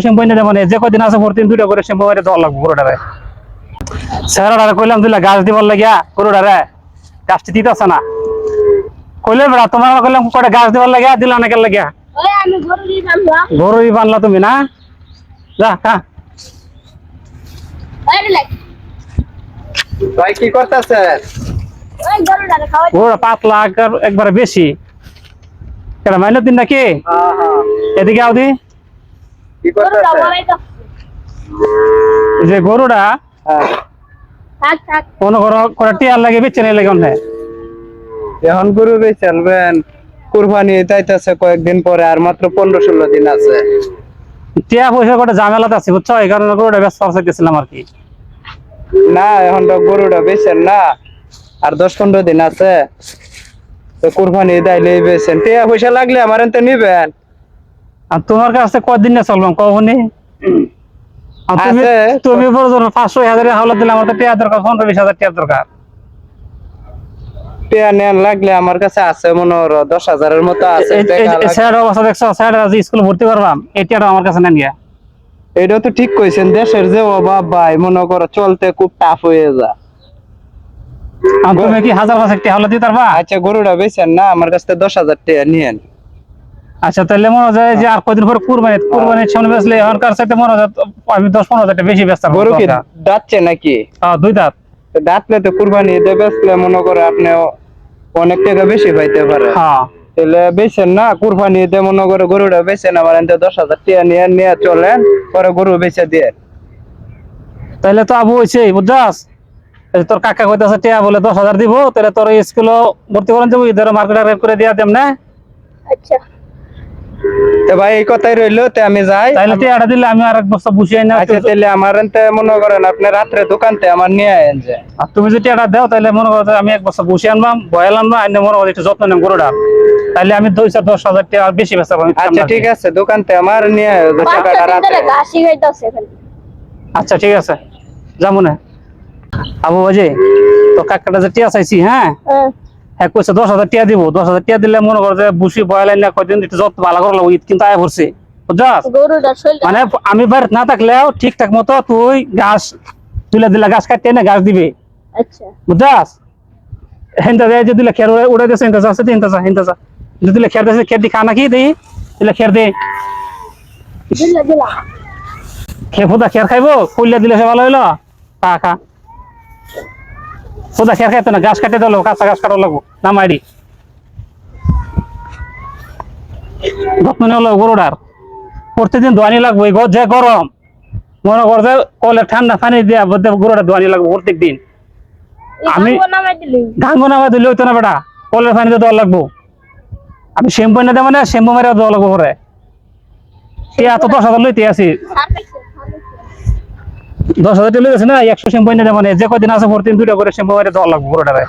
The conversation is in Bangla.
শ্যাম্পু এনে দেবো যে কদিন আছে প্রতিদিন 2টা করে শ্যাম্পু মেরে দেওয়া লাগবে গরুটারে। স্যার কইলাম দিলা গাছ দিবার লাগিয়া গরুটারে, গাছটি দিতেছে না। কইলে বেড়া তোমার কইলাম কটা গাছ দিবার লাগিয়া দিলা না কেন লাগিয়া? গরুই বানলা তুমি না? যা হ্যাঁ ভাই কি করতেছেন? গরুটা পাতলা একবারে বেশি। এটা মাইনের দিন নাকি? এদিকে আউদি কি করতেছেন? যে গরুটা মনে করো কটা টিয়ার লাগে বেচে নিয়ে লাগে অনেক। এখন গরু বেচলবেন, কুরবানি যাইতেছে কয়েকদিন পরে, আর মাত্র 15-16 দিন আছে। টিয়া পয়সা কটা ঝামেলাতে আছে বুঝছো, এই কারণে গরুটা ব্যস্ত চাইতেছিলাম আর কি। না এখন তো গরুটা বেচেন না, আর 10-15 দিন আছে তো কুরবানি দাইলে বেচেন। টিয়া পয়সা লাগলে আমার এনতে নিবেন। আর তোমার কাছে কদিন না চলবাম কখনই? তুমি বড় 500-1000 হাওলা দিলে আমার তো টিয়া দরকার, 15-20 হাজার টিয়া দরকার। টিয়া নেন লাগলে আমার কাছে আছে মনে হয় 10,000-এর মতো আছে। স্যার অবস্থা দেখছো, স্যার স্কুল ভর্তি করবাম, এই টিয়াটা আমার কাছে নেন গিয়া। এটা তো ঠিক কইছেন, দেশের যে অভাব ভাই, মনে করো চলতে খুব টাফ হয়ে যায়। তুমি কি 1000-500 টিয়া হাওলা দিতে পারবা? আচ্ছা গরুটা বেচেন না, আমার কাছে 10,000 টাকা নিয়েন। আচ্ছা তাহলে মনে হয় যে আর কদিন পরে কুরবানির সামনে বেচলে এখনকার চাইতে মনে হয় আমি 10-15 হাজার টাকা বেশি বেচতাম। গরু কি দাঁতছে নাকি? 2 দাঁত। দাঁতলে তো কুরবানি ঈদে বেচলে মনে করে আপনি অনেক টাকা বেশি পাইতে পারে। হ্যাঁ তাহলে বেচেন না, কুরবানি ঈদে মনে করে গরুটা বেচেন, আমার এনতে 10,000 টাকা নিয়ে চলেন, পরে গরু বেচে দিয়ে। তাহলে তো আবু হয়েছে বুঝছাস, তোর কাকা কইতাছে টিয়া বলে 10,000 দিব, তাহলে তোর স্কুল ভর্তি করেন যাবো, ঈদের মার্কেট রেট করে দিয়া দেম না। আচ্ছা তো ভাই এই কথাই রইলো, তে আমি যাই। তাহলে টিয়াটা দিলে আমি আর এক বস্তা বুঝিয়ে না। আচ্ছা তাহলে আমার এনতে মনে করেন আপনি রাত্রে দোকানতে আমার নিয়ে আয়েন যে। আর তুমি যদি টিয়াটা দাও তাহলে মনে করো আমি এক বস্তা বুঝিয়ে আনবাম, বয়াল আনবাম, আইনে মনে করো একটু যত্ন নেম গরুটা, তাহলে আমি 2-10,000 টাকা বেশি বেচা পাবো। আচ্ছা ঠিক আছে, দোকানতে আমার নিয়ে টাকাটা রাত্রে। আচ্ছা ঠিক আছে যাবো না। আবু বাজে তো কাকাটা যে টিয়া চাইছি, হ্যাঁ হ্যাঁ কইছে 10,000 টিয়া দিব। 10,000 টিয়া দিলে মনে করো যে বুসি বয়ালাই না কয়দিন একটু যত্ন ভালো করে ঈদ কিন্তু আয় পড়ছে বুঝছাস। মানে আমি বাড়িতে না থাকলেও ঠিকঠাক মতো তুই গাছ তুলে দিলে গাছ কাটতে না গাছ দিবে বুঝছাস। হেনটা দেয় যে দিলে খের উড়ে দিয়েছে, হিনতা আছে হিনতা দিলে খের দিয়েছে, খের দি খা নাকি দিই দিলে খের দে খেফুদা খের খাইবো, কইলে দিলে সে ভালো হইলো। খা খা সোজা খের খাইতো না, গাছ কাটে দিলো, কাঁচা গাছ কাটা লাগবো নামাইডি যত্ন নেওয়া গরুটার। প্রতিদিন ধোয়ানি লাগবো, এই যে গরম মনে কর যে কলে ঠান্ডা পানি দিয়ে গরুটা ধোয়ানি লাগবো প্রত্যেক দিন। আমি গাঙ্গো নামাই দিলে হইতো না বেটা, কলের পানি দিয়ে দেওয়া লাগবো। আমি শ্যাম্পু এনে দেবো না, শ্যাম্পু মেরে দেওয়া লাগবো পরে। টিয়া তো 10,000 লইতে আছি, 10,000 লইতেছি না, 100 শ্যাম্পু এনে দেবো না যে কদিন আছে প্রতিদিন 2টা করে শ্যাম্পু মেরে দেওয়া লাগবো গরুটারে।